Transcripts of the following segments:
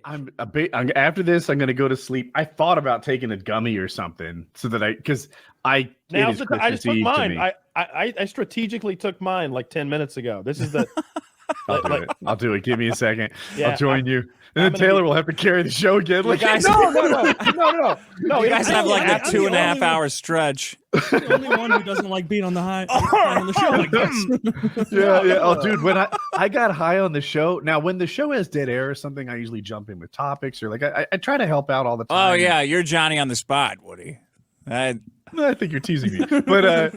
After this, I'm gonna go to sleep. I thought about taking a gummy or something so that I just took mine. I strategically took mine like 10 minutes ago. This is the. I'll do it. Give me a second. Yeah, I'll join you. And then Taylor will have to carry the show again. Like, guys, no. You guys have like a 2.5 hour stretch. The only one who doesn't like being on the high on the show, I guess. Yeah. Oh, dude, when I got high on the show. Now, when the show has dead air or something, I usually jump in with topics or like I try to help out all the time. Oh yeah, you're Johnny on the spot, Woody. I think you're teasing me, but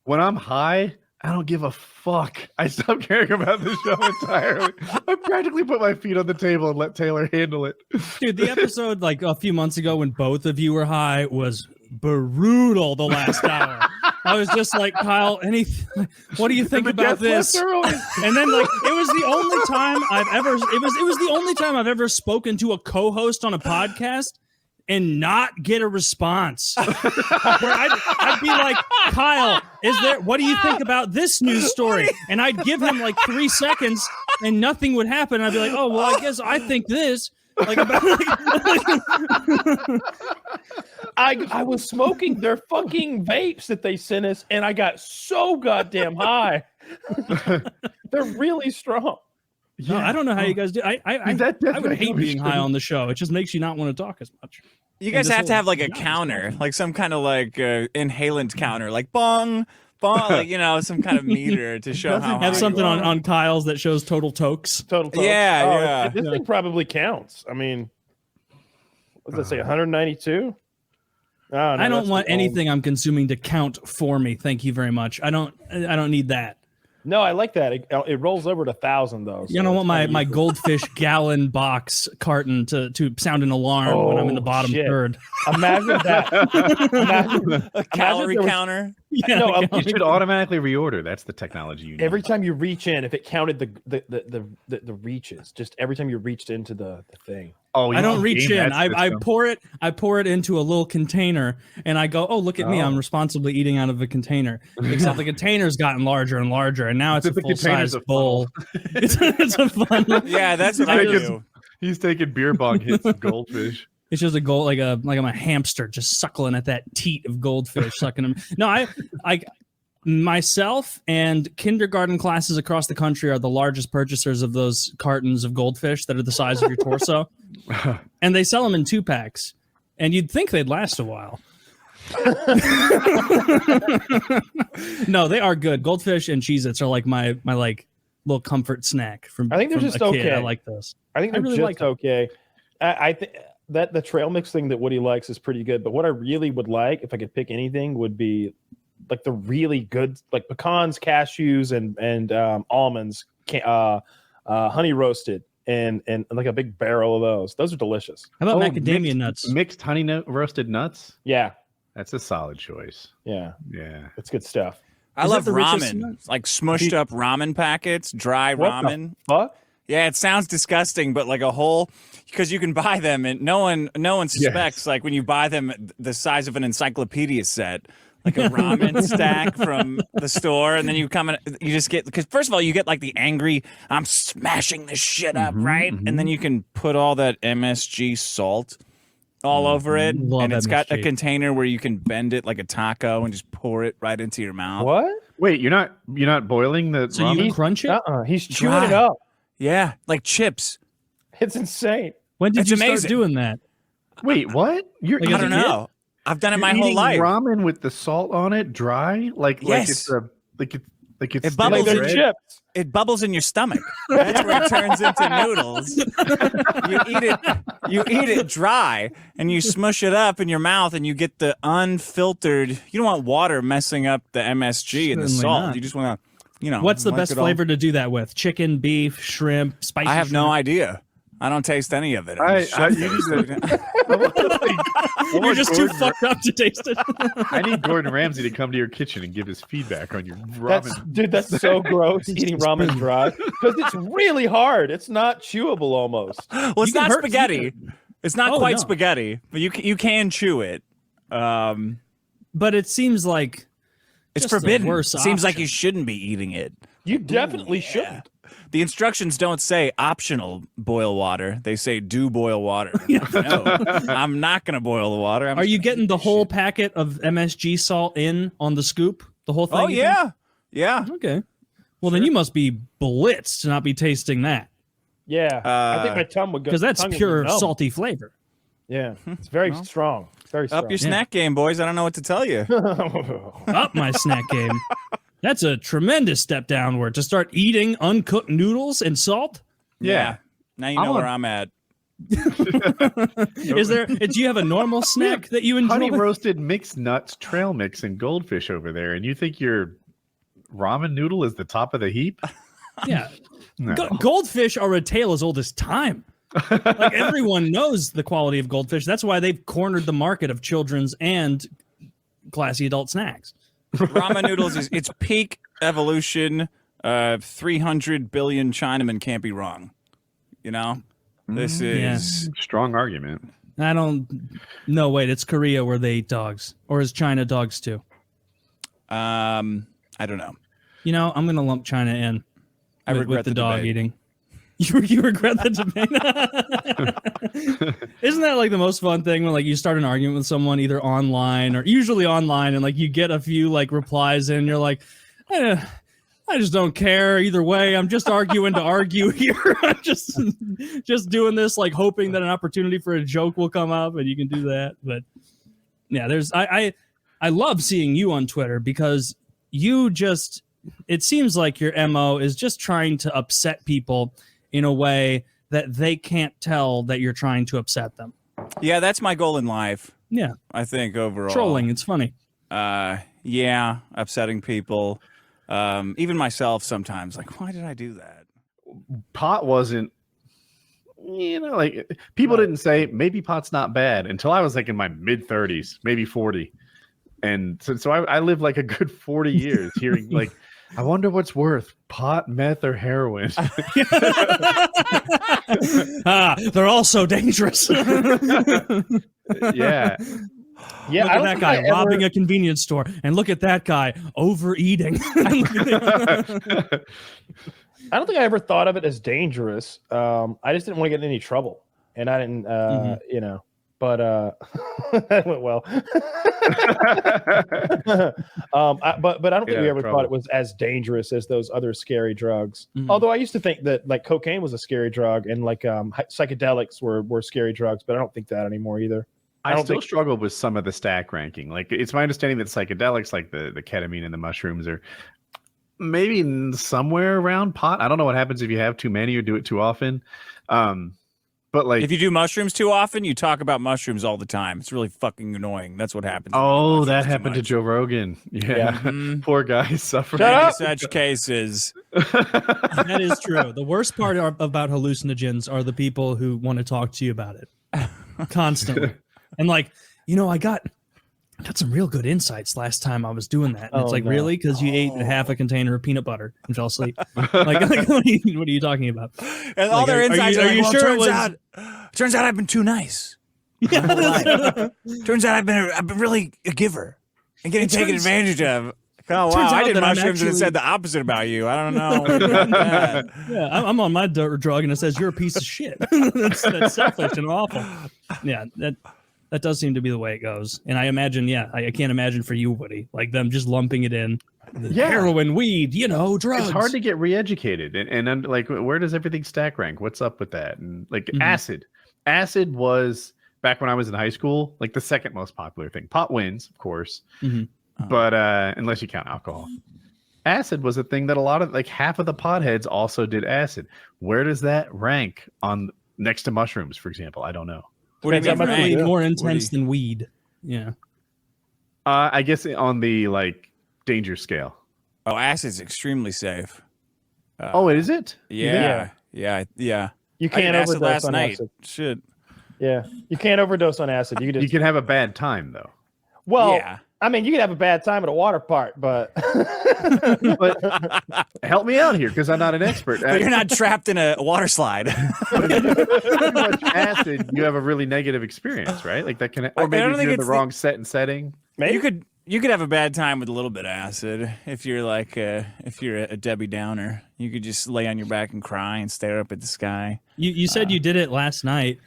when I'm high, I don't give a fuck. I stopped caring about the show entirely. I practically put my feet on the table and let Taylor handle it. Dude, the episode like a few months ago when both of you were high was brutal. The last hour, I was just like, Kyle, what do you think about this? And then like it was the only time I've ever spoken to a co-host on a podcast and not get a response. Where I'd be like, Kyle, what do you think about this news story? And I'd give him like 3 seconds and nothing would happen. I'd be like, oh, well, I guess I think this. Like about I was smoking their fucking vapes that they sent us, and I got so goddamn high. They're really strong. Yeah, no, I don't know how you guys do. I would hate being high on the show. It just makes you not want to talk as much. You guys have to have like a counter, like some kind of like inhalant counter, like bong, like some kind of meter to show how. Have something on Kyle's that shows total tokes. Total tokes. Yeah. This thing probably counts. I mean, what does that say? 192. I don't want anything I'm consuming to count for me. Thank you very much. I don't need that. No, I like that. It rolls over to 1,000 though. So you don't want my goldfish gallon box carton to sound an alarm when I'm in the bottom third. Imagine that. Imagine a calorie counter. Yeah, no, you should automatically reorder. That's the technology you need. Every time you reach in, if it counted the reaches, just every time you reached into the thing. Oh, I don't reach in. I pour it into a little container, and I go, "Oh, look at me! I'm responsibly eating out of a container." Except the container's gotten larger and larger, and now it's a full-size bowl. It's a fun. Yeah, that's what I do. He's taking beer bong hits of goldfish. It's just like I'm a hamster just suckling at that teat of goldfish, sucking them. No, I myself and kindergarten classes across the country are the largest purchasers of those cartons of goldfish that are the size of your torso. And they sell them in 2-packs. And you'd think they'd last a while. No, they are good. Goldfish and Cheez-Its are like my like little comfort snack from I think they're just okay. I like those. I think they're really just okay. I think that the trail mix thing that Woody likes is pretty good. But what I really would like, if I could pick anything, would be like the really good, like pecans, cashews, and almonds, honey roasted, and like a big barrel of those. Those are delicious. How about macadamia nuts? Mixed honey roasted nuts? Yeah. That's a solid choice. Yeah. It's good stuff. I love ramen, like smushed up ramen packets, dry ramen. What? Yeah, it sounds disgusting, but like a whole, because you can buy them and no one suspects, like when you buy them the size of an encyclopedia set, like a ramen stack from the store, and then you come and you just get, because first of all, you get like the angry, I'm smashing this shit up, right? And then you can put all that MSG salt all over it, and it's got a container where you can bend it like a taco and just pour it right into your mouth. What? Wait, you're not boiling the so ramen? You crunch it? He's chewing it up. Yeah, like chips. It's insane. When did you start doing that? Wait, what? I don't know. I've done it my whole life. Ramen with the salt on it, dry, like it's it bubbles. Like chips. It bubbles in your stomach. That's where it turns into noodles. You eat it dry, and you smush it up in your mouth, and you get the unfiltered. You don't want water messing up the MSG and the salt. Not. You just want to, What's the best flavor to do that with? Chicken, beef, shrimp, spicy? I have no idea. I don't taste any of it. You're just too fucked up to taste it. I need Gordon Ramsay to come to your kitchen and give his feedback on your ramen. That's so gross, eating ramen dry. Because it's really hard. It's not chewable almost. Well, it's not spaghetti. It's not quite spaghetti, but you can chew it. But it seems like it's forbidden. It seems like you shouldn't be eating it. You definitely shouldn't. The instructions don't say optional boil water. They say do boil water. No, I'm not going to boil the water. Are you getting the whole packet of MSG salt in on the scoop? The whole thing? Oh, yeah. Yeah. Okay. Well, then you must be blitzed to not be tasting that. Yeah, I think my tongue would go Because that's tongue would pure be numb. salty flavor. Yeah, it's very strong. Very strong. Up your snack game, boys. I don't know what to tell you. Up my snack game. That's a tremendous step downward to start eating uncooked noodles and salt. Yeah. Now you know where I'm at. Is there? Do you have a normal snack that you enjoy? Honey roasted mixed nuts, trail mix, and goldfish over there, and you think your ramen noodle is the top of the heap? Yeah. No. Goldfish are a tale as old as time. Like everyone knows the quality of goldfish. That's why they've cornered the market of children's and classy adult snacks. Ramen noodles is its peak evolution. 300 billion Chinamen can't be wrong. You know, this is Strong argument. I don't. No, wait. It's Korea where they eat dogs, or is China dogs too? I don't know. You know, I'm gonna lump China in. I regret with the the dog debate. eating. You regret the debate? Isn't that like the most fun thing when like you start an argument with someone either online or usually online and like you get a few like replies and you're like, I just don't care either way. I'm just arguing to argue here. I'm just doing this like hoping that an opportunity for a joke will come up and you can do that. But yeah, I love seeing you on Twitter because you just it seems like your MO is just trying to upset people in a way that they can't tell that you're trying to upset them. Yeah, that's my goal in life. Yeah. I think overall. Trolling, it's funny. Yeah, upsetting people. Even myself sometimes. Like, why did I do that? Pot wasn't, like people didn't say maybe pot's not bad until I was like in my mid 30s, maybe 40. And so I lived like a good 40 years hearing like, I wonder what's worth, pot, meth, or heroin. They're all so dangerous. Yeah. Yeah, look at that guy robbing a convenience store, and look at that guy overeating. I don't think I ever thought of it as dangerous. I just didn't want to get in any trouble, and I didn't, But that went well. But I don't think we ever thought it was as dangerous as those other scary drugs. Mhm. Although I used to think that like cocaine was a scary drug and like psychedelics were scary drugs, but I don't think that anymore either. I still struggle with some of the stack ranking. Like it's my understanding that psychedelics, like the ketamine and the mushrooms, are maybe somewhere around pot. I don't know what happens if you have too many or do it too often. But like, if you do mushrooms too often, you talk about mushrooms all the time. It's really fucking annoying. That's what happens. Oh, that happened to Joe Rogan. Yeah. Poor guy suffering. In such cases. That is true. The worst part about hallucinogens are the people who want to talk to you about it constantly. And like, I got some real good insights last time I was doing that. And it's like, really? Because you ate half a container of peanut butter and fell asleep. like what are you talking about? And all their insights are you sure turns out I've been too nice. My whole life. Turns out I've been really a giver and getting taken advantage of. Oh, wow, I did mushrooms and it said the opposite about you. I don't know. About that. Yeah, I'm on my drug and it says you're a piece of shit. that's selfish and awful. Yeah, that does seem to be the way it goes. And I imagine, I can't imagine for you, Woody, like them just lumping it in. Heroin, weed, drugs. It's hard to get re-educated. And like, where does everything stack rank? What's up with that? And like acid. Acid was, back when I was in high school, like the second most popular thing. Pot wins, of course. But unless you count alcohol. Acid was a thing that a lot of, like half of the potheads also did acid. Where does that rank on next to mushrooms, for example? I don't know. What do you mean, definitely more intense than weed. Yeah. I guess on the like danger scale. Oh, acid's extremely safe. Is it? Yeah. You can't overdose last on night. acid. Shit. Yeah, you can't overdose on acid. You can have a bad time though. Well, yeah. I mean, you can have a bad time at a water park, but but help me out here because I'm not an expert. But you're not trapped in a water slide. But if you put too much acid, you have a really negative experience, right? Like that can, or maybe if you're in the wrong set and setting. You could You could have a bad time with a little bit of acid if you're like if you're a Debbie Downer. You could just lay on your back and cry and stare up at the sky. You said you did it last night.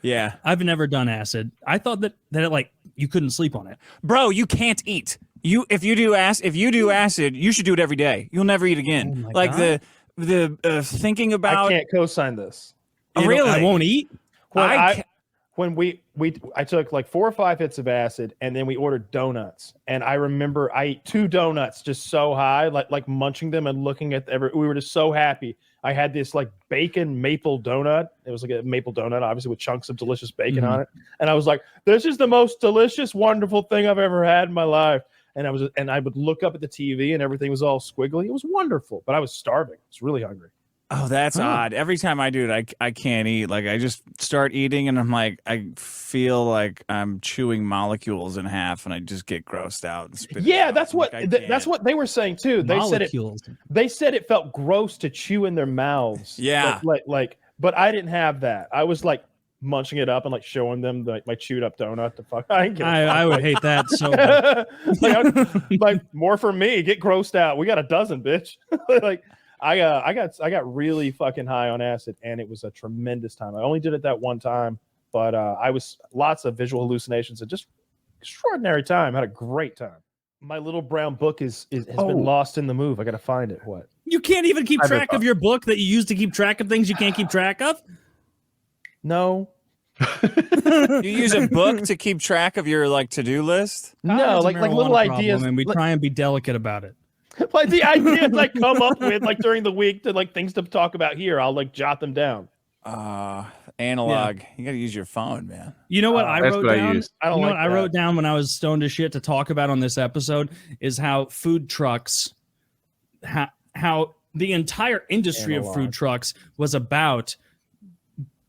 Yeah, I've never done acid. I thought that it, like, you couldn't sleep on it. bro, you can't eat. If you do acid, you should do it every day. You'll never eat again. Oh my like God. the thinking about. I can't co-sign this. Really? I won't eat. I took like 4 or 5 hits of acid, and then we ordered donuts. And I remember I ate 2 donuts just so high, like munching them and looking at we were just so happy. I had this like bacon maple donut. It was like a maple donut, obviously with chunks of delicious bacon on it. And I was like, "This is the most delicious, wonderful thing I've ever had in my life." And I would look up at the TV, and everything was all squiggly. It was wonderful, but I was starving. I was really hungry. Oh, that's odd. Every time I do it, I can't eat. Like I just start eating, and I'm like, I feel like I'm chewing molecules in half, and I just get grossed out. And spit it out. That's what Like, that's what they were saying too. They said it felt gross to chew in their mouths. Yeah, like but I didn't have that. I was like munching it up and like showing them my chewed up donut. To fuck, I would hate that so much. like more for me. Get grossed out. We got a dozen, bitch. Like. I got really fucking high on acid, and it was a tremendous time. I only did it that one time, but I was lots of visual hallucinations and just extraordinary time. Had a great time. My little brown book has been lost in the move. I got to find it. What? You can't even keep track of your book that you use to keep track of things you can't keep track of? No. You use a book to keep track of your like to-do list? No, like little ideas. And we try and be delicate about it. Like the ideas I come up with like during the week to like things to talk about here, I'll like jot them down. Analog. Yeah. You got to use your phone, man. You know what I wrote down? I wrote down when I was stoned as shit to talk about on this episode is how food trucks, how the entire industry of food trucks was about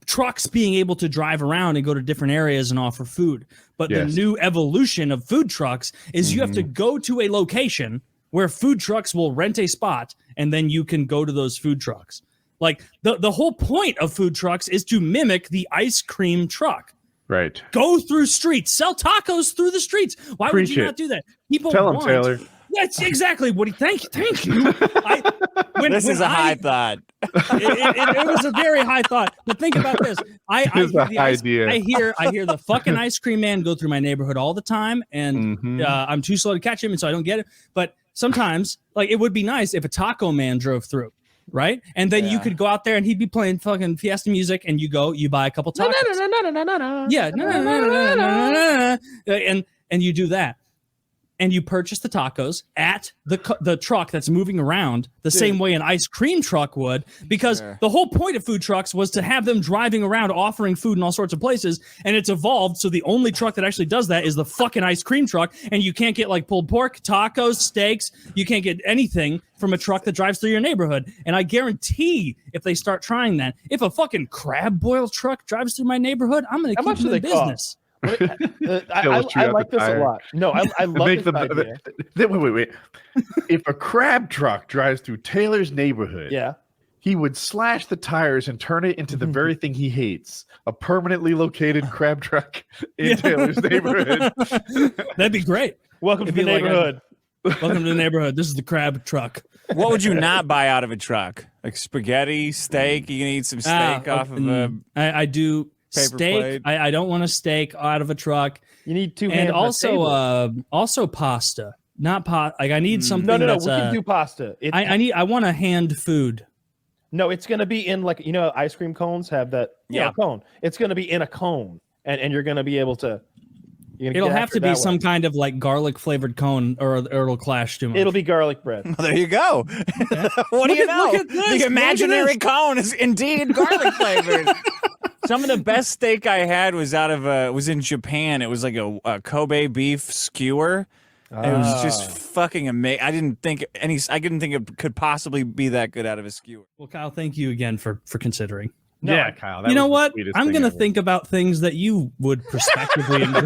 trucks being able to drive around and go to different areas and offer food. But the new evolution of food trucks is you have to go to a location where food trucks will rent a spot, and then you can go to those food trucks. Like, the whole point of food trucks is to mimic the ice cream truck. Right. Go through streets. Sell tacos through the streets. Why would you not do that? People Tell them, Taylor. That's exactly what he. Thank you. This is a high thought. It was a very high thought. But think about this. I hear the fucking ice cream man go through my neighborhood all the time, and I'm too slow to catch him, and so I don't get it. But sometimes, like, it would be nice if a taco man drove through, right? And then you could go out there, and he'd be playing fucking Fiesta music, and you buy a couple tacos. Yeah, and you do that. And you purchase the tacos at the truck that's moving around the same way an ice cream truck would, because the whole point of food trucks was to have them driving around offering food in all sorts of places, and it's evolved so the only truck that actually does that is the fucking ice cream truck, and you can't get like pulled pork, tacos, steaks, you can't get anything from a truck that drives through your neighborhood. And I guarantee if they start trying that, if a fucking crab boil truck drives through my neighborhood, I'm going to keep them in business. I like this a lot. No, I love this idea. Wait. If a crab truck drives through Taylor's neighborhood, he would slash the tires and turn it into the very thing he hates, a permanently located crab truck in Taylor's neighborhood. That'd be great. Welcome to the neighborhood. Welcome to the neighborhood. This is the crab truck. What would you not buy out of a truck? Like spaghetti, steak? You can eat some steak off of a... I do... steak. Plate. I don't want a steak out of a truck. You need 2 hands. And also pasta. Not pot. Like I need something. No. That's, we can do pasta. I want a hand food. No, it's gonna be in like ice cream cones have that cone. It's gonna be in a cone, and you're gonna be able to. It'll have to be some kind of like garlic flavored cone, or it'll clash too much. It'll be garlic bread. Well, there you go. What do you know? The imaginary cone is indeed garlic flavored. Some of the best steak I had was was in Japan. It was like a Kobe beef skewer. It was just fucking amazing. I didn't think it could possibly be that good out of a skewer. Well, Kyle, thank you again for considering. No, yeah, Kyle. You know what? I'm going to think about things that you would prospectively enjoy.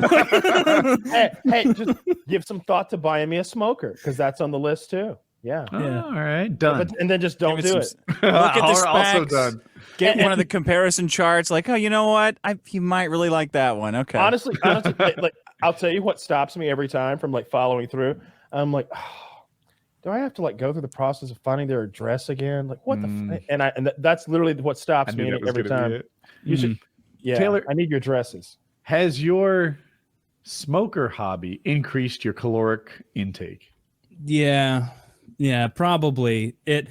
hey, just give some thought to buying me a smoker, because that's on the list too. Yeah. All right. Done. And then just don't do it. Look at the specs. Also done. Get one of the comparison charts. Like, oh, you know what? You might really like that one. Okay. Honestly, like I'll tell you what stops me every time from like following through. I'm like, oh, do I have to like go through the process of finding their address again? Like what that's literally what stops me every time. You should, Taylor, I need your addresses. Has your smoker hobby increased your caloric intake? Yeah, probably. It's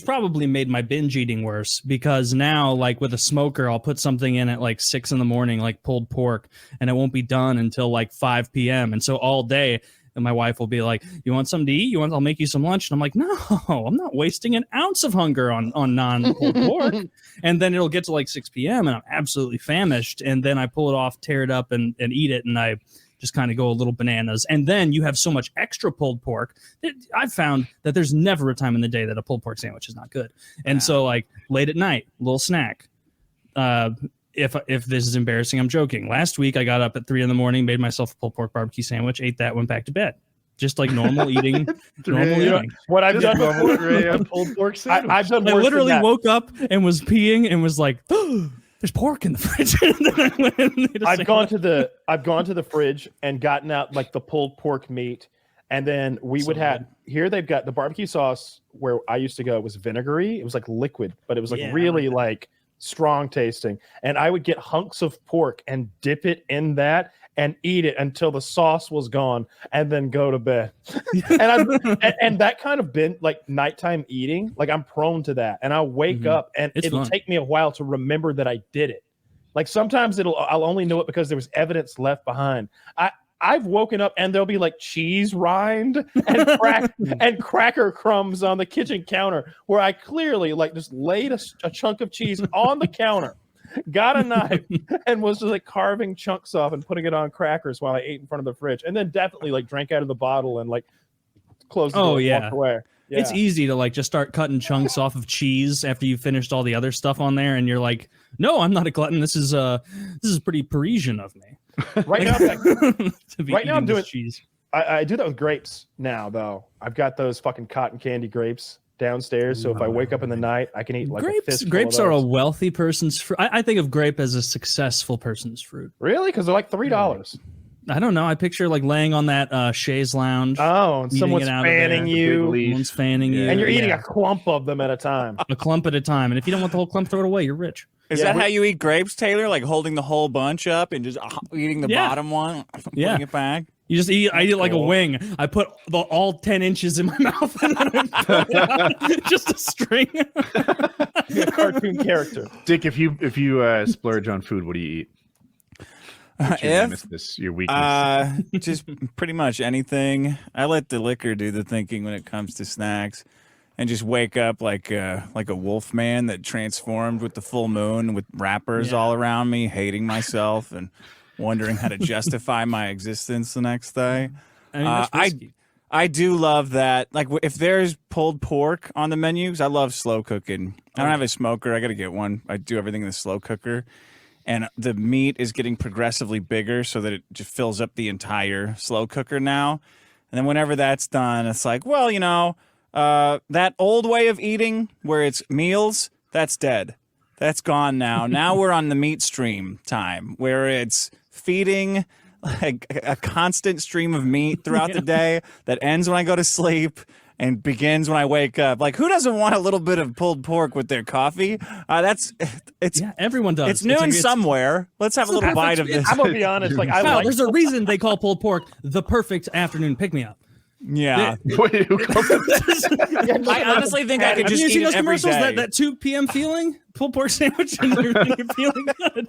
probably made my binge eating worse, because now, like with a smoker, I'll put something in at like 6 a.m, like pulled pork, and it won't be done until like 5 p.m. And so all day, and my wife will be like, "You want something to eat? I'll make you some lunch." And I'm like, "No, I'm not wasting an ounce of hunger on non-pulled pork." And then it'll get to like 6 p.m. and I'm absolutely famished. And then I pull it off, tear it up, and eat it. And I just kind of go a little bananas. And then you have so much extra pulled pork. I've found that there's never a time in the day that a pulled pork sandwich is not good. And so like late at night, a little snack. If this is embarrassing, I'm joking. Last week, I got up at 3 a.m, made myself a pulled pork barbecue sandwich, ate that, went back to bed. Just like normal eating. Eating. What I've done before, pulled pork sandwich. I've done. I literally woke up and was peeing and was like, "Oh, there's pork in the fridge." I've gone to the fridge and gotten out like the pulled pork meat, and then would have here. They've got the barbecue sauce where I used to go. It was vinegary. It was like liquid, but it was like really like strong tasting. And I would get hunks of pork and dip it in that and eat it until the sauce was gone, and then go to bed. and that kind of been like nighttime eating. Like I'm prone to that, and I'll wake up, and it'll take me a while to remember that I did it. Like sometimes I'll only know it because there was evidence left behind. I've woken up and there'll be like cheese rind and cracker crumbs on the kitchen counter where I clearly like just laid a chunk of cheese on the counter, got a knife, and was just like carving chunks off and putting it on crackers while I ate in front of the fridge, and then definitely like drank out of the bottle and like closed the door and walked away. Yeah. It's easy to like just start cutting chunks off of cheese after you've finished all the other stuff on there, and you're like, "No, I'm not a glutton. This is pretty Parisian of me." Right now, I'm doing cheese. I do that with grapes now, though. I've got those fucking cotton candy grapes downstairs, so if I wake up in the night, I can eat like a fistful grapes of are those. a wealthy person's fruit. I think of grape as a successful person's fruit. Really? Because they're like $3. I don't know. I picture like laying on that chaise lounge. Oh, and someone's fanning you. Someone's fanning you. And you're eating a clump of them at a time. A clump at a time. And if you don't want the whole clump, throw it away. You're rich. Is that how you eat grapes, Taylor? Like holding the whole bunch up and just eating the bottom one, putting it back? You just eat. I eat like a wing. I put all 10 inches in my mouth, and then I pull it out. Just a string. A cartoon character. Dick, if you splurge on food, what do you eat? Your weakness? Just pretty much anything. I let the liquor do the thinking when it comes to snacks, and just wake up like a wolf man that transformed with the full moon, with wrappers all around me, hating myself and wondering how to justify my existence the next day. I do love that. Like if there's pulled pork on the menu, 'cause I love slow cooking. I don't have a smoker. I got to get one. I do everything in the slow cooker. And the meat is getting progressively bigger so that it just fills up the entire slow cooker now. And then whenever that's done, it's like, well, that old way of eating where it's meals, that's dead. That's gone now. Now we're on the meat stream time where it's feeding like a constant stream of meat throughout the day that ends when I go to sleep and begins when I wake up. Like, who doesn't want a little bit of pulled pork with their coffee? Everyone does. It's noon somewhere. Let's have a little bite of this. I'm gonna be honest. Like, there's a reason they call pulled pork the perfect afternoon pick-me-up. Yeah. I honestly think I could just eat it every day. That 2 p.m. feeling? Pulled pork sandwich and you're feeling good.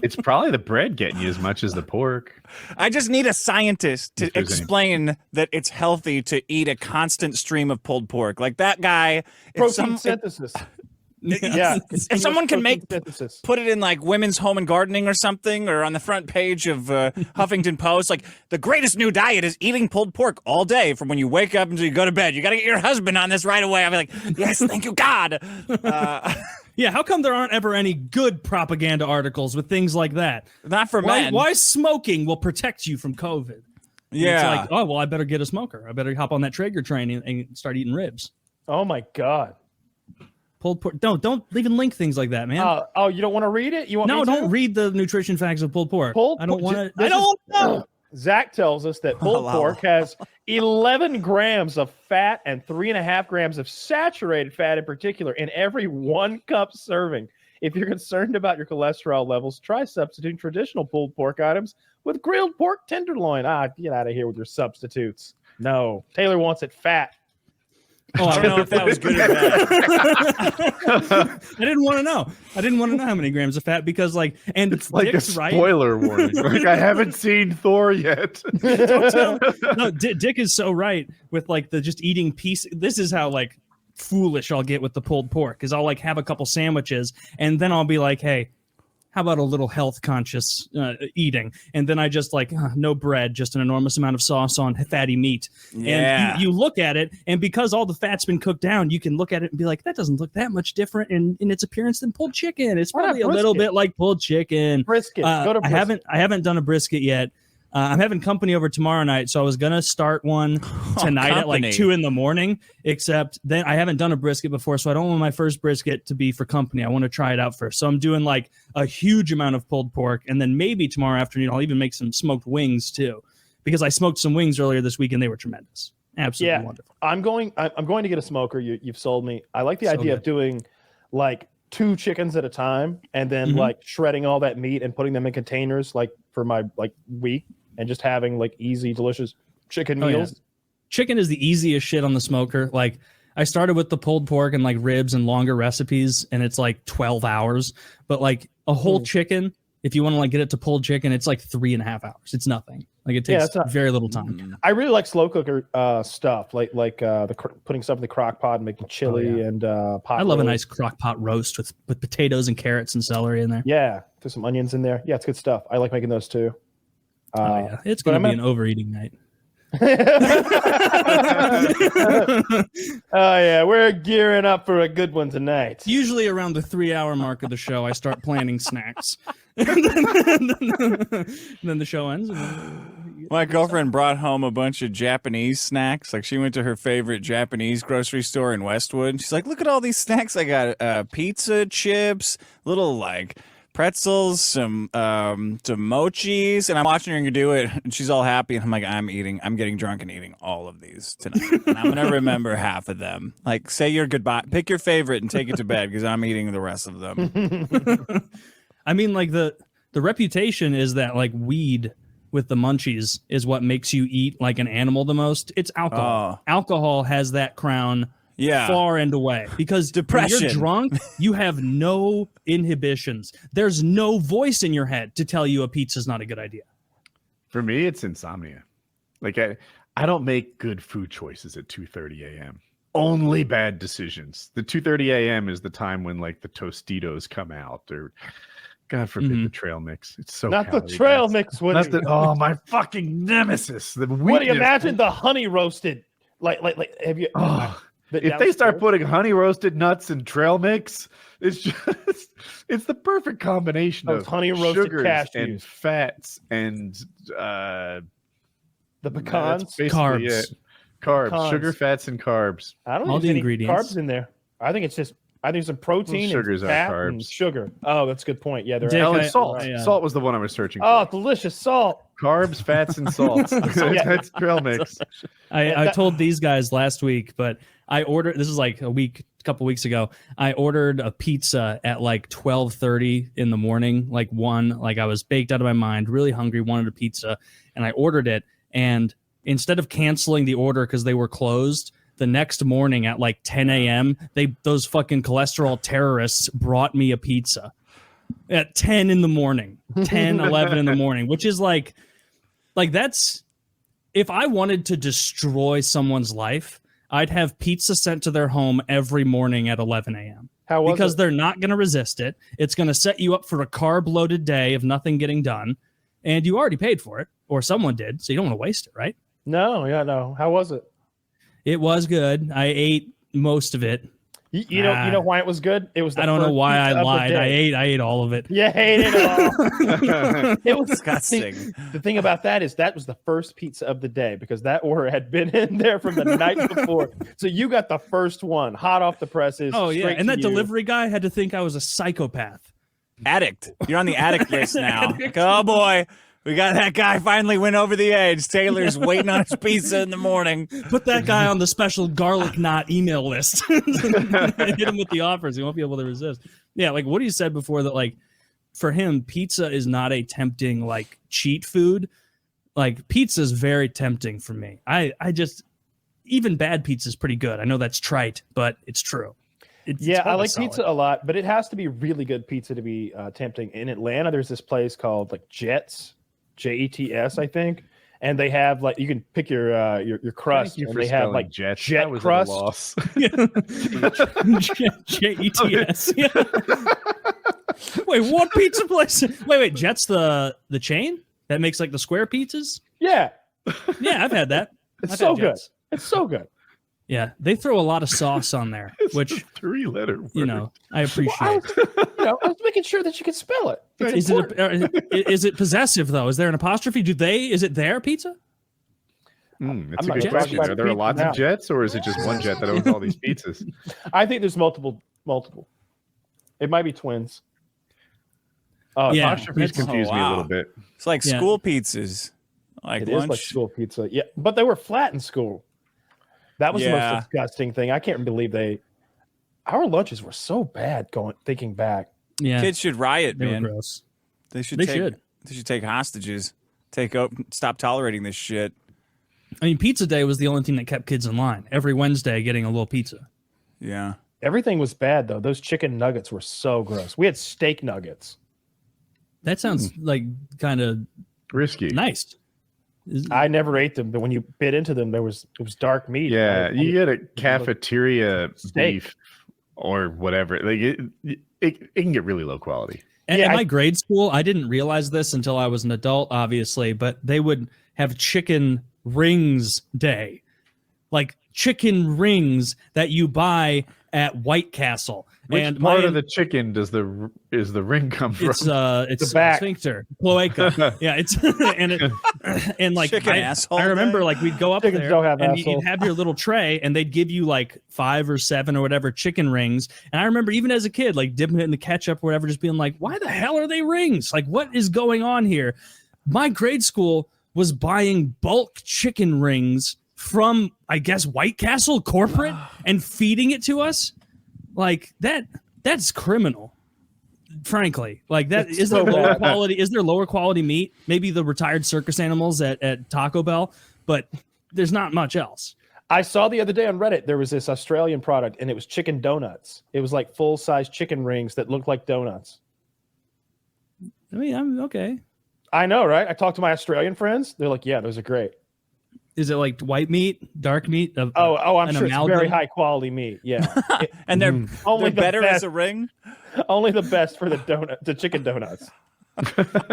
It's probably the bread getting you as much as the pork. I just need a scientist to explain that it's healthy to eat a constant stream of pulled pork. Like that guy. Protein synthesis. If someone can put it in like Women's Home and Gardening or something, or on the front page of Huffington Post, like the greatest new diet is eating pulled pork all day from when you wake up until you go to bed. You got to get your husband on this right away. I'll be like, yes, thank you, God. How come there aren't ever any good propaganda articles with things like that? Not for men. Why smoking will protect you from COVID? Yeah. It's like, oh, well, I better get a smoker. I better hop on that Traeger train and start eating ribs. Oh, my God. Pulled pork. Don't even link things like that, man. You don't want to read it? You want no, me to? don't read the nutrition facts of pulled pork. I don't want to. I don't know. Zach tells us that pulled pork has 11 grams of fat and 3.5 grams of saturated fat in particular in every 1 cup serving. If you're concerned about your cholesterol levels, try substituting traditional pulled pork items with grilled pork tenderloin. Get out of here with your substitutes. No, Taylor wants it fat. Oh, I don't know if that was good or bad. I didn't want to know. I didn't want to know how many grams of fat because, like, and it's like Dick's a spoiler warning. Like, I haven't seen Thor yet. No, Dick is so right with like the just eating piece. This is how like foolish I'll get with the pulled pork is I'll like have a couple sandwiches and then I'll be like, hey, how about a little health conscious eating? And then I just like no bread, just an enormous amount of sauce on fatty meat. Yeah. And you look at it, and because all the fat's been cooked down, you can look at it and be like, that doesn't look that much different in its appearance than pulled chicken. It's probably a little bit like pulled chicken. Brisket. Go to brisket. I haven't done a brisket yet. I'm having company over tomorrow night, so I was gonna start one tonight at like 2 a.m. Except then I haven't done a brisket before, so I don't want my first brisket to be for company. I want to try it out first. So I'm doing like a huge amount of pulled pork, and then maybe tomorrow afternoon I'll even make some smoked wings too, because I smoked some wings earlier this week and they were tremendous, absolutely wonderful. I'm going to get a smoker. You've sold me. I like the idea of doing like 2 chickens at a time, and then like shredding all that meat and putting them in containers like for my like week. And just having like easy, delicious chicken meals. Yeah. Chicken is the easiest shit on the smoker. Like I started with the pulled pork and like ribs and longer recipes, and it's like 12 hours. But like a whole chicken, if you want to like get it to pulled chicken, it's like 3.5 hours. It's nothing. Like it takes very little time. I really like slow cooker stuff, like putting stuff in the crock pot and making chili and pot. I love a nice crock pot roast with potatoes and carrots and celery in there. Yeah, there's some onions in there. Yeah, it's good stuff. I like making those too. It's going to be an overeating night. Oh yeah, we're gearing up for a good one tonight. Usually around the 3-hour mark of the show, I start planning snacks. Then the show ends. My girlfriend brought home a bunch of Japanese snacks. Like she went to her favorite Japanese grocery store in Westwood. She's like, "Look at all these snacks I got: pizza, chips, little like." Pretzels, some mochis, and I'm watching her do it, and she's all happy, and I'm like, I'm getting drunk and eating all of these tonight, and I'm gonna remember half of them. Like, say your goodbye, pick your favorite, and take it to bed because I'm eating the rest of them. I mean, like the reputation is that like weed with the munchies is what makes you eat like an animal the most. It's alcohol. Alcohol has that crown. Yeah, far and away, because depression. When you're drunk, you have no inhibitions. There's no voice in your head to tell you a pizza's not a good idea. For me, it's insomnia. Like I don't make good food choices at 2:30 a.m. Only bad decisions. The 2:30 a.m. is the time when like the Tostitos come out, or God forbid the trail mix. It's so not the trail mix. Oh, my fucking nemesis. What do you imagine the honey roasted? Like have you? Oh. If they start putting honey roasted nuts in trail mix, it's the perfect combination of honey roasted cashews and fats and the pecans, carbs, sugar, fats, and carbs. I don't all think the any ingredients. carbs in there. I think some protein and fat and sugar. Oh, that's a good point. Yeah, they're salt. Salt was the one I was searching for. Oh, delicious salt. Carbs, fats, and salts. That's trail mix. I told these guys last week, but I ordered, this is like a couple weeks ago, I ordered a pizza at like 12:30 in the morning, like I was baked out of my mind, really hungry, wanted a pizza, and I ordered it, and instead of canceling the order because they were closed, the next morning at like 10 a.m., those fucking cholesterol terrorists brought me a pizza at 10 in the morning, 10, 11 in the morning, which is like that's, if I wanted to destroy someone's life, I'd have pizza sent to their home every morning at 11 a.m. Because they're not going to resist it. It's going to set you up for a carb-loaded day of nothing getting done, and you already paid for it, or someone did, so you don't want to waste it, right? No. How was it? It was good. I ate most of it. You know why it was good? It was. I don't know why I lied. I ate all of it. Yeah, ate it all. It was disgusting. The thing about that is that was the first pizza of the day because that order had been in there from the night before. So you got the first one, hot off the presses. Oh yeah, and that delivery guy had to think I was a psychopath. Addict. You're on the addict list now. Like, oh boy. We got that guy finally went over the edge. Taylor's waiting on his pizza in the morning. Put that guy on the special garlic knot email list. Hit him with the offers. He won't be able to resist. Yeah, like Woody said before that, like, for him, pizza is not a tempting, like, cheat food. Like, pizza is very tempting for me. I just, even bad pizza is pretty good. I know that's trite, but it's true. I like pizza a lot, but it has to be really good pizza to be tempting. In Atlanta, there's this place called, like, Jets. Jets, I think, and they have like you can pick your crust, and they have like jet crust. Jets. Yeah. Wait, what pizza place? Wait, Jets the chain that makes like the square pizzas? Yeah, I've had that. It's so good. It's so good. Yeah, they throw a lot of sauce on there, which 3-letter word. You know, I appreciate. I was making sure that you could spell it. Is it possessive though? Is there an apostrophe? Is it their pizza? That's a good question. Are there lots of Jets, or is it just one Jet that owns all these pizzas? I think there's multiple. It might be twins. Apostrophes confuse me a little bit. It's like school pizzas. Like it lunch. is like school pizza. Yeah, but they were flat in school. That was the most disgusting thing. I can't believe our lunches were so bad thinking back. Yeah. Kids should riot, man. Gross. They should take hostages. Stop tolerating this shit. I mean, Pizza Day was the only thing that kept kids in line. Every Wednesday getting a little pizza. Yeah. Everything was bad though. Those chicken nuggets were so gross. We had steak nuggets. That sounds like kind of risky. Nice. I never ate them, but when you bit into them, it was dark meat. Yeah, you get a cafeteria beef or whatever. Like it can get really low quality. At my grade school, I didn't realize this until I was an adult, obviously, but they would have chicken rings day, like chicken rings that you buy at White Castle. Which part of the chicken is the ring come from? It's the back. Sphincter, cloaca. Yeah, it's and like I remember like we'd go up there and you'd have your little tray and they'd give you like 5 or 7 or whatever chicken rings. And I remember even as a kid like dipping it in the ketchup or whatever, just being like, why the hell are they rings? Like what is going on here? My grade school was buying bulk chicken rings from I guess White Castle corporate and feeding it to us. Like that's criminal, frankly. Like that is there lower quality? Is there lower quality meat? Maybe the retired circus animals at Taco Bell, but there's not much else. I saw the other day on Reddit there was this Australian product and it was chicken donuts. It was like full size chicken rings that looked like donuts. I mean, I'm okay. I know, right? I talked to my Australian friends. They're like, "Yeah, those are great." Is it like white meat, dark meat? I'm sure it's very high quality meat. Yeah, and they're better as a ring. Only the best for the chicken donuts.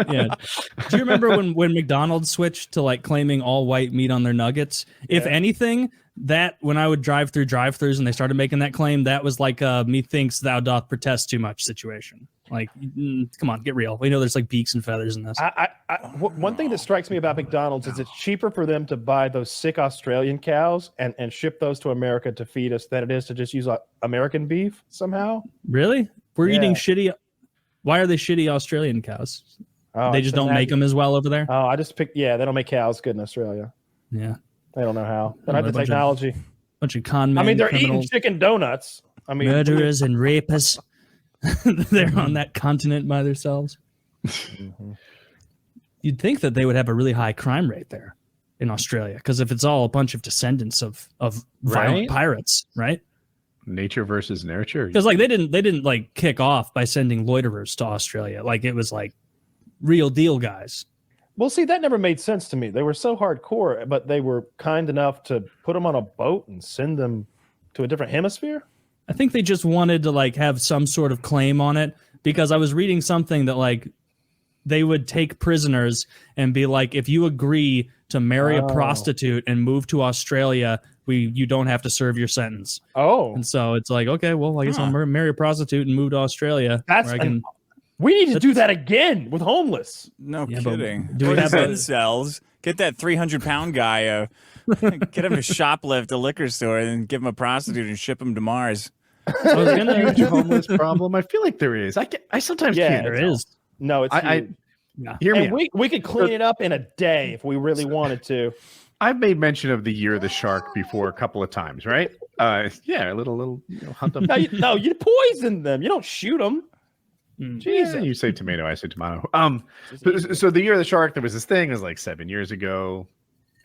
Yeah. Do you remember when McDonald's switched to like claiming all white meat on their nuggets? If anything, that when I would drive through drive-thrus and they started making that claim, that was like a methinks thou doth protest too much situation. Like, come on, get real. We know there's like beaks and feathers in this. One thing that strikes me about McDonald's is it's cheaper for them to buy those sick Australian cows and ship those to America to feed us than it is to just use American beef somehow. Really? We're eating shitty. Why are they shitty Australian cows? They just don't make them as well over there? Oh, I just picked. Yeah, they don't make cows good in Australia. Yeah. They don't know how. They don't have the technology. Bunch of con men. I mean, they're eating chicken donuts. I mean, murderers and rapists. They're on that continent by themselves. Mm-hmm. You'd think that they would have a really high crime rate there in Australia, because if it's all a bunch of descendants of violent pirates, right? Nature versus nurture. Because like they didn't like kick off by sending loiterers to Australia. Like it was like real deal guys. Well, see, that never made sense to me. They were so hardcore, but they were kind enough to put them on a boat and send them to a different hemisphere. I think they just wanted to like have some sort of claim on it, because I was reading something that like they would take prisoners and be like, if you agree to marry a prostitute and move to Australia, you don't have to serve your sentence. Oh, And so it's like, okay, well, I guess I'll marry a prostitute and move to Australia. We need to do that again with homeless. No kidding. Do we have cells? Get that 300-pound guy. Get him to shoplift a liquor store and then give him a prostitute and ship him to Mars. I was gonna huge homeless problem. I feel like there is. I sometimes can't. There tell. is. No, it's Hear me. and we could clean it up in a day if we really wanted to. I've made mention of the year of the shark before a couple of times, right? Yeah, a little hunt them. No, you poison them. You don't shoot them. Jesus. Yeah, you say tomato, I say tomato. So the year of the shark, there was this thing. It was like 7 years ago.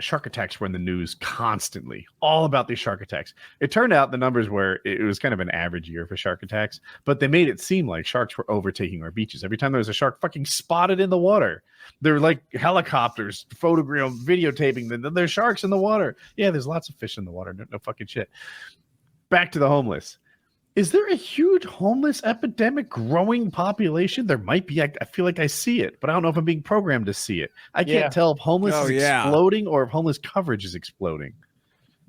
Shark attacks were in the news constantly, all about these shark attacks. It turned out the numbers were, it was kind of an average year for shark attacks, but they made it seem like sharks were overtaking our beaches. Every time there was a shark fucking spotted in the water, there were like helicopters videotaping them. There's sharks in the water. Yeah, there's lots of fish in the water. No fucking shit. Back to the homeless. Is there a huge homeless epidemic, growing population? There might be. I feel like I see it, but I don't know if I'm being programmed to see it. I can't tell if homeless is exploding or if homeless coverage is exploding.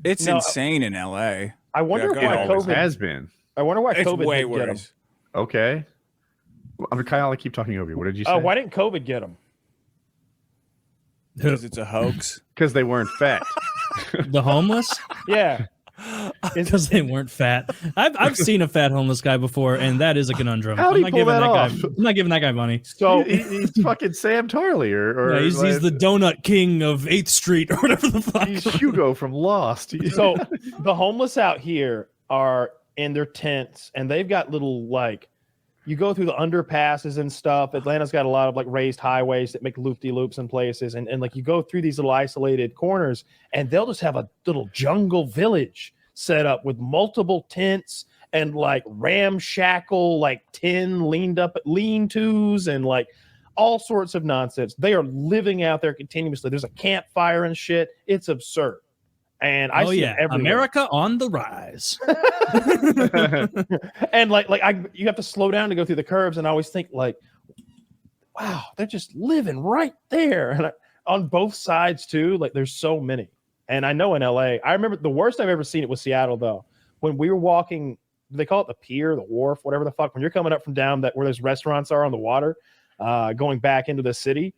It's insane in LA. I wonder why COVID has been. I wonder why it's COVID way didn't get them. worse. Okay. Kyle, I keep talking over you. What did you say? Why didn't COVID get them? Because it's a hoax. Because they weren't fat. The homeless? Yeah. Because they weren't fat. I've seen a fat homeless guy before, and that is a conundrum. How did he pull that off? I'm not giving that guy money. So he's fucking Sam Tarley, or he's the donut king of 8th Street or whatever the fuck. He's Hugo from Lost. So the homeless out here are in their tents, and they've got little you go through the underpasses and stuff. Atlanta's got a lot of raised highways that make loop-de-loops in places. And you go through these little isolated corners and they'll just have a little jungle village set up with multiple tents and ramshackle, tin lean-tos and all sorts of nonsense. They are living out there continuously. There's a campfire and shit. It's absurd. And I see it everywhere. America on the rise. And you have to slow down to go through the curves, and I always think wow, they're just living right there, and on both sides too. There's so many, and I know in LA, I remember the worst I've ever seen it was Seattle though. When we were walking, they call it the pier, the wharf, whatever the fuck. When you're coming up from down where those restaurants are on the water, going back into the city.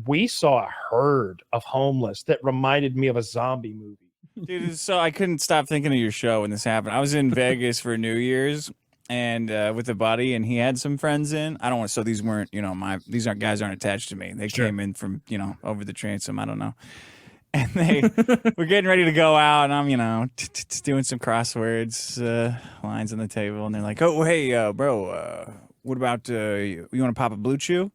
We saw a herd of homeless that reminded me of a zombie movie. Dude, so I couldn't stop thinking of your show when this happened. I was in Vegas for New Year's and with a buddy, and he had some friends in. I don't want so these weren't, these aren't guys aren't attached to me. They came in from, over the transom. I don't know. And they were getting ready to go out, and I'm, doing some crosswords, lines on the table, and they're like, "Oh, hey, bro, what about you want to pop a blue chew?"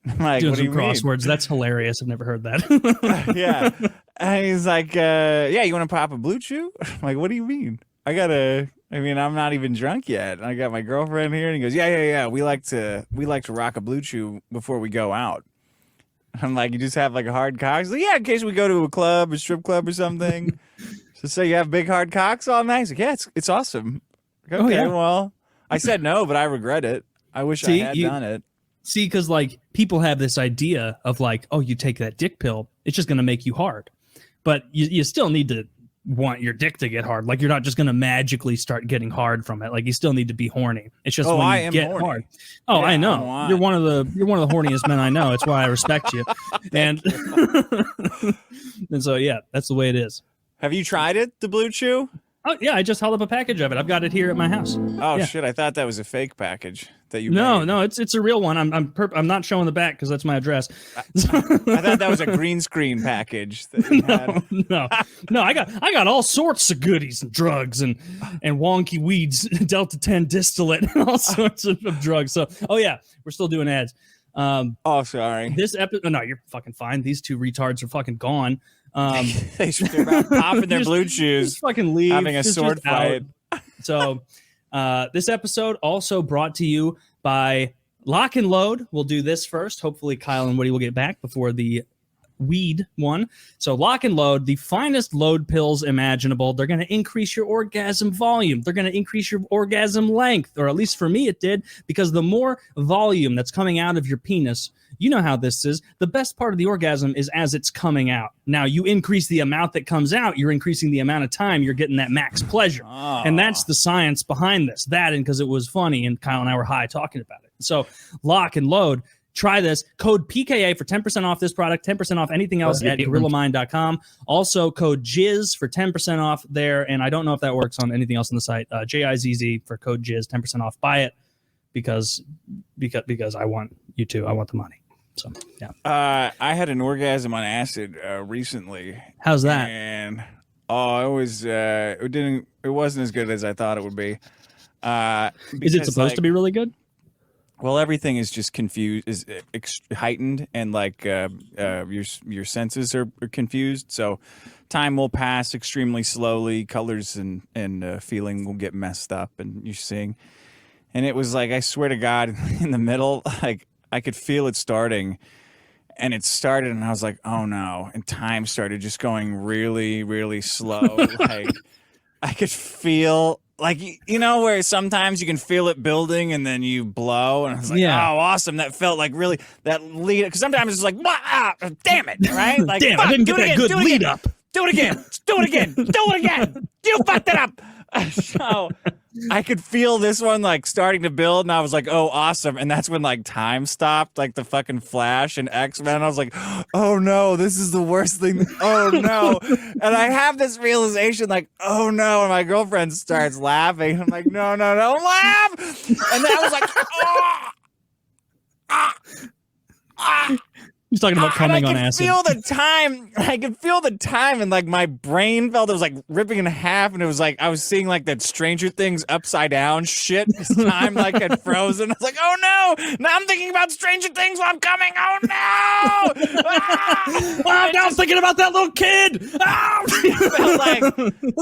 I'm like, doing what do some you crosswords. mean? That's hilarious. I've never heard that. Yeah. And he's like, yeah, you want to pop a blue chew? I'm like, what do you mean? I'm not even drunk yet. I got my girlfriend here, and he goes, yeah. We like to rock a blue chew before we go out. I'm like, you just have a hard cock? He's like, yeah, in case we go to a club, a strip club or something. So you have big hard cocks all night? He's like, yeah, it's awesome. Like, okay, well, I said no, but I regret it. I wish I had done it. See, because people have this idea of oh, you take that dick pill, it's just going to make you hard. But you still need to want your dick to get hard. You're not just going to magically start getting hard from it. You still need to be horny. It's just when you get hard. Oh, yeah, I know. You're one of the horniest men I know. It's why I respect you. And and so that's the way it is. Have you tried it, the blue chew? Oh yeah, I just held up a package of it. I've got it here at my house. Oh shit! I thought that was a fake package that you. No, it's a real one. I'm not showing the back because that's my address. I thought that was a green screen package. That you had. No. I got all sorts of goodies and drugs and wonky weeds, Delta 10 distillate, and all sorts of drugs. So we're still doing ads. Sorry. This episode. No, you're fucking fine. These two retards are fucking gone. They're about popping their blue chews, just fucking leave, having a sword fight. So this episode also brought to you by Lock and Load. We'll do this first. Hopefully Kyle and Woody will get back before the weed one. So Lock and Load, the finest load pills imaginable. They're going to increase your orgasm volume. They're going to increase your orgasm length, or at least for me it did, because the more volume that's coming out of your penis, You know how this is. The best part of the orgasm is as it's coming out. Now, you increase the amount that comes out, you're increasing the amount of time you're getting that max pleasure. And that's the science behind this. That, and because it was funny, and Kyle and I were high talking about it. So lock and load. Try this. Code PKA for 10% off this product, 10% off anything else at GorillaMind.com. Also, code JIZZ for 10% off there. And I don't know if that works on anything else on the site. JIZZ for code JIZZ, 10% off. Buy it because I want you to. I want the money. So, yeah. I had an orgasm on acid recently. How's that? And it wasn't as good as I thought it would be. Is it supposed to be really good? Well, everything is just confused, is heightened, and like your senses are confused. So time will pass extremely slowly. Colors and feeling will get messed up, and you sing. And it was like, I swear to God, in the middle, like I could feel it starting, and it started, and I was like, oh no! And time started just going really, really slow. Like I could feel. Like, you know, where sometimes you can feel it building and then you blow. And I was like, oh, awesome. That felt like really that lead. Because sometimes it's like, damn it. Right? Like, damn, I didn't get that good lead up. Do it again. Do it again. Do it again. You fucked it up. So I could feel this one like starting to build. And I was like, oh, awesome. And that's when like time stopped, like the fucking Flash and X-Men. I was like, oh no, this is the worst thing. Oh no. And I have this realization like, oh no. And my girlfriend starts laughing. I'm like, no, don't laugh. And then I was like, He's talking about coming on acid. I could feel the time, and like my brain felt it was like ripping in half, and it was like I was seeing like that Stranger Things upside down shit. This time like had frozen. I was like, oh no! Now I'm thinking about Stranger Things while I'm coming. Oh no! Now I'm thinking about that little kid. It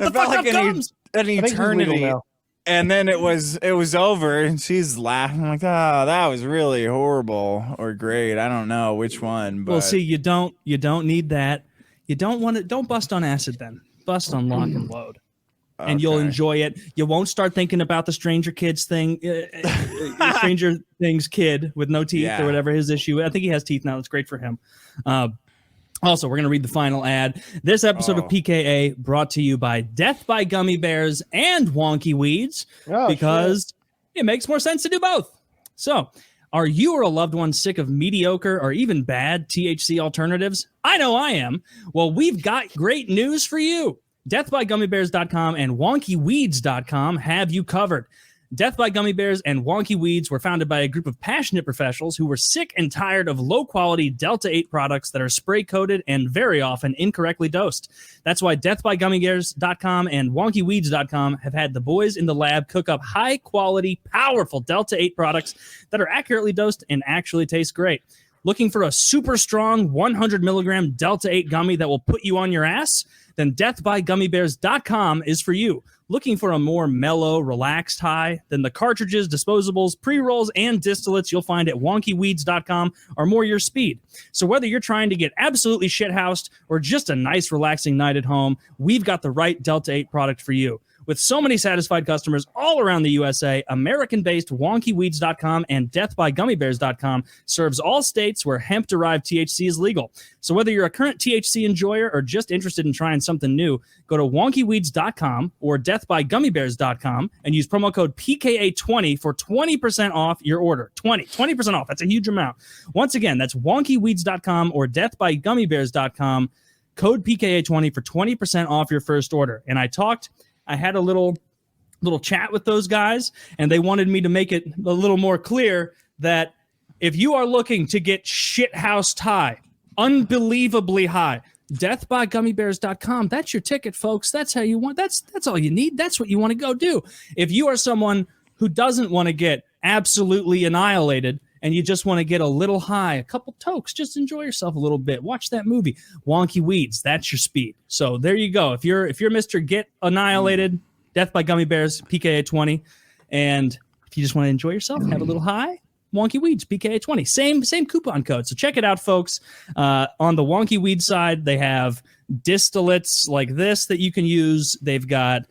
felt like an eternity. And then it was over, and she's laughing. I'm like, oh, that was really horrible or great. I don't know which one. But... Well, see, you don't need that. You don't bust on acid then. Bust on lock and load. Okay. And you'll enjoy it. You won't start thinking about the Stranger Things kid with no teeth or whatever his issue. I think he has teeth now. It's great for him. Also, we're going to read the final ad. This episode of PKA brought to you by Death by Gummy Bears and Wonky Weeds because it makes more sense to do both. So, are you or a loved one sick of mediocre or even bad THC alternatives? I know I am. Well, we've got great news for you. DeathByGummyBears.com and WonkyWeeds.com have you covered. Death by Gummy Bears and Wonky Weeds were founded by a group of passionate professionals who were sick and tired of low-quality Delta-8 products that are spray-coated and very often incorrectly dosed. That's why DeathByGummyBears.com and WonkyWeeds.com have had the boys in the lab cook up high-quality, powerful Delta-8 products that are accurately dosed and actually taste great. Looking for a super strong 100 milligram Delta-8 gummy that will put you on your ass? Then DeathByGummyBears.com is for you. Looking for a more mellow, relaxed high? Then the cartridges, disposables, pre-rolls, and distillates you'll find at WonkyWeeds.com are more your speed. So whether you're trying to get absolutely shithoused or just a nice, relaxing night at home, we've got the right Delta-8 product for you. With so many satisfied customers all around the USA, American-based WonkyWeeds.com and DeathByGummyBears.com serves all states where hemp-derived THC is legal. So whether you're a current THC enjoyer or just interested in trying something new, go to WonkyWeeds.com or DeathByGummyBears.com and use promo code PKA20 for 20% off your order. 20% off. That's a huge amount. Once again, that's WonkyWeeds.com or DeathByGummyBears.com. Code PKA20 for 20% off your first order. And I had a little chat with those guys, and they wanted me to make it a little more clear that if you are looking to get shithoused high, unbelievably high, deathbygummybears.com, that's your ticket, folks. That's how you want. That's all you need. That's what you want to go do. If you are someone who doesn't want to get absolutely annihilated and you just want to get a little high, a couple tokes, just enjoy yourself a little bit, watch that movie, Wonky Weeds, that's your speed. So there you go. If you're Mr. Get Annihilated, Death by Gummy Bears, PKA 20. And if you just want to enjoy yourself, have a little high, Wonky Weeds, PKA 20. Same coupon code. So check it out, folks. On the Wonky Weed side, they have distillates like this that you can use. They've got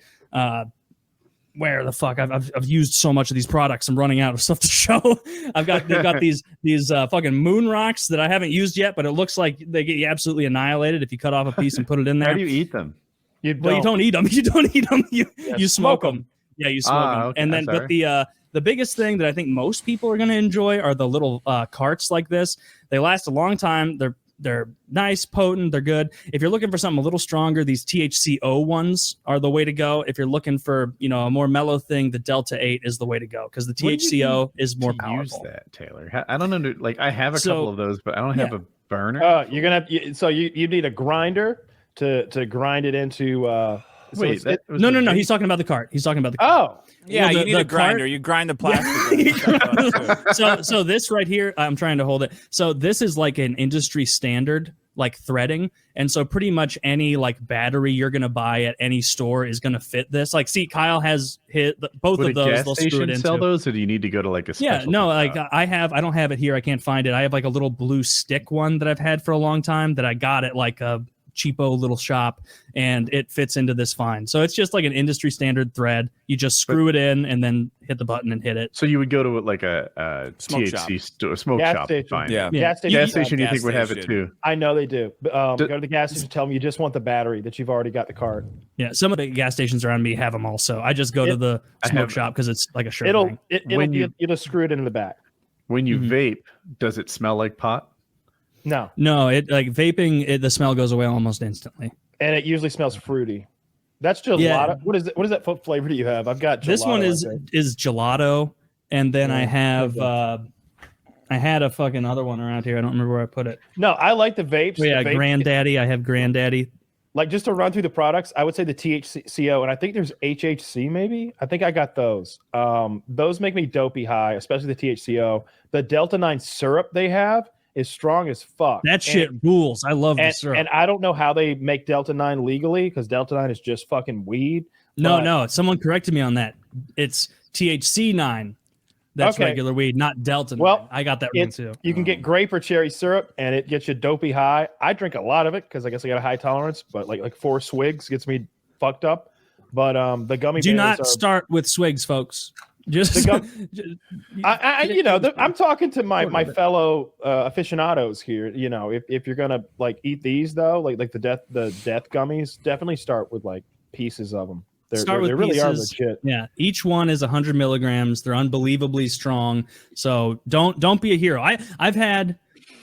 where the fuck I've used so much of these products. I'm running out of stuff to show. They've got these fucking moon rocks that I haven't used yet, but it looks like they get you absolutely annihilated if you cut off a piece and put it in there. How do you eat them? You don't eat them. You don't eat them. You smoke them. Yeah, you smoke them. Okay, And then, but the biggest thing that I think most people are going to enjoy are the little carts like this. They last a long time. They're nice, potent, they're good. If you're looking for something a little stronger, these THCO ones are the way to go. If you're looking for, a more mellow thing, the Delta 8 is the way to go because the THCO is more powerful. Use that, Taylor? I don't know. Like I have a couple of those, but I don't have a burner. You're gonna you need a grinder to grind it into. Wait, no. He's talking about the cart. Oh, yeah, you need a grinder. You grind the plastic. So this right here, I'm trying to hold it. So this is like an industry standard, like threading, and so pretty much any like battery you're gonna buy at any store is gonna fit this. Like, see, Kyle has hit both of those. They'll screw it into. Sell those, or do you need to go to like a? Yeah, no, like I don't have it here. I can't find it. I have like a little blue stick one that I've had for a long time that I got at like a cheapo little shop, and it fits into this fine. So it's just like an industry standard thread. You just screw it in and then hit the button and hit it. So you would go to like a smoke THC shop. Smoke gas shop. Station. Fine. Yeah. Gas station. Gas station you think would have it too? I know they do. Go to the gas station. Tell them you just want the battery, that you've already got the cart. Yeah, some of the gas stations around me have them also. I just go to the smoke shop because it's like a shirt. It'll you just screw it into the back. When you vape, does it smell like pot? No, it like vaping. The smell goes away almost instantly. And it usually smells fruity. That's gelato. Yeah. What is that flavor do you have? I've got gelato, this one is gelato, and then I have I had a fucking other one around here. I don't remember where I put it. No, I like the vapes. Yeah, the vape, Granddaddy. I have Granddaddy. Like, just to run through the products, I would say the THCO, and I think there's HHC maybe. I think I got those. Those make me dopey high, especially the THCO. The Delta 9 syrup they have is strong as fuck. That shit rules. I love the syrup. And I don't know how they make Delta 9 legally, because Delta 9 is just fucking weed. No. Someone corrected me on that. It's THC 9. That's regular weed, not Delta 9. Well, I got that wrong too. You can get grape or cherry syrup, and it gets you dopey high. I drink a lot of it because I guess I got a high tolerance, but like 4 swigs gets me fucked up. But the gummy do bears not start with swigs, folks. Just I'm talking to my fellow aficionados here. If you're gonna like eat these though, like the death gummies, definitely start with like pieces of them. They really are legit. Yeah, each one is 100 milligrams. They're unbelievably strong. So don't be a hero. I've had,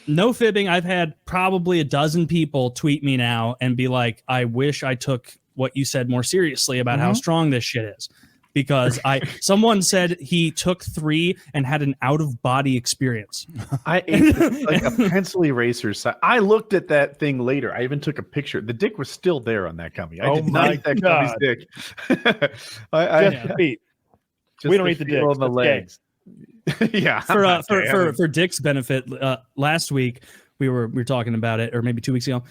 no fibbing, I've had probably a dozen people tweet me now and be like, I wish I took what you said more seriously about how strong this shit is. Because someone said he took 3 and had an out-of-body experience. I ate like a pencil eraser. I looked at that thing later. I even took a picture. The dick was still there on that gummy. I did not eat that gummy's dick. Just the feet. We don't eat the dick. On the legs. Yeah. For Dick's benefit, last week we were talking about it, or maybe 2 weeks ago.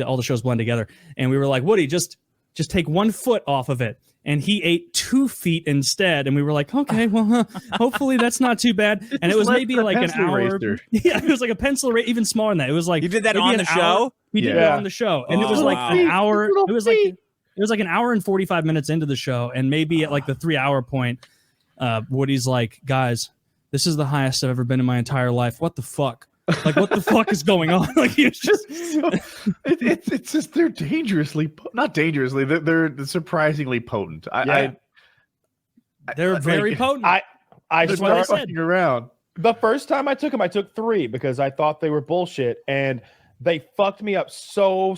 All the shows blend together, and we were like, Woody, just take 1 foot off of it. And he ate 2 feet instead, and we were like, okay, well, hopefully that's not too bad. And it was maybe like an hour. Eraser. Yeah, it was like a pencil eraser, even smaller than that. It was like, you did that on the show. We did it on the show, and it was like an hour. It was like an hour and 45 minutes into the show, and maybe at like the 3-hour point, Woody's like, guys, this is the highest I've ever been in my entire life. What the fuck? Like, what the fuck is going on? Like, it's just it's just they're dangerously not dangerously, they're surprisingly potent. They're very potent. I just started fucking around. The first time I took them, I took 3 because I thought they were bullshit, and they fucked me up so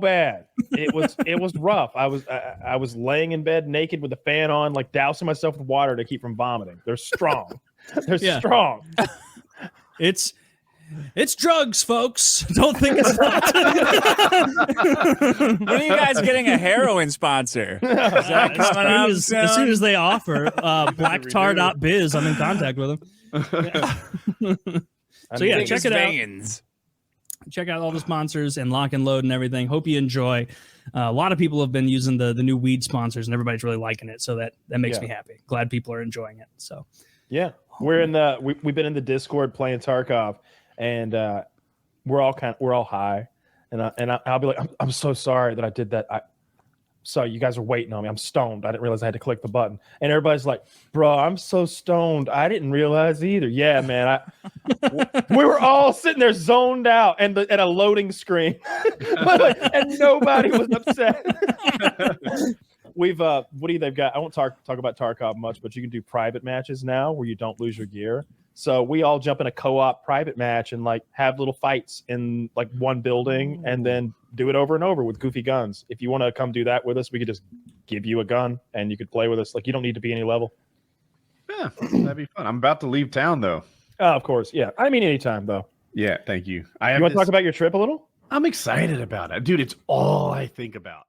bad. It was rough. I was laying in bed naked with the fan on, like dousing myself with water to keep from vomiting. They're strong. They're strong. It's drugs, folks. Don't think it's not. When are you guys getting a heroin sponsor? Is that coming up as soon as they offer, blacktar.biz, I'm in contact with them. So yeah, check it out. Check out all the sponsors and Lock and Load and everything. Hope you enjoy. A lot of people have been using the new weed sponsors, and everybody's really liking it. So that makes me happy. Glad people are enjoying it. So yeah, we've been in the Discord playing Tarkov. And we're all high, and I'll be like, I'm so sorry that I did that. I'm so you guys are waiting on me. I'm stoned. I didn't realize I had to click the button. And everybody's like, bro, I'm so stoned. I didn't realize either. Yeah, man. We were all sitting there zoned out and at a loading screen. And nobody was upset. They've got, I won't talk about Tarkov much, but you can do private matches now where you don't lose your gear. So we all jump in a co-op private match and like have little fights in like one building and then do it over and over with goofy guns. If you want to come do that with us, we could just give you a gun and you could play with us. Like, you don't need to be any level. Yeah, that'd be fun. I'm about to leave town though. Of course. Yeah. I mean, anytime though. Yeah. Thank you. You want to talk about your trip a little? I'm excited about it, dude. It's all I think about.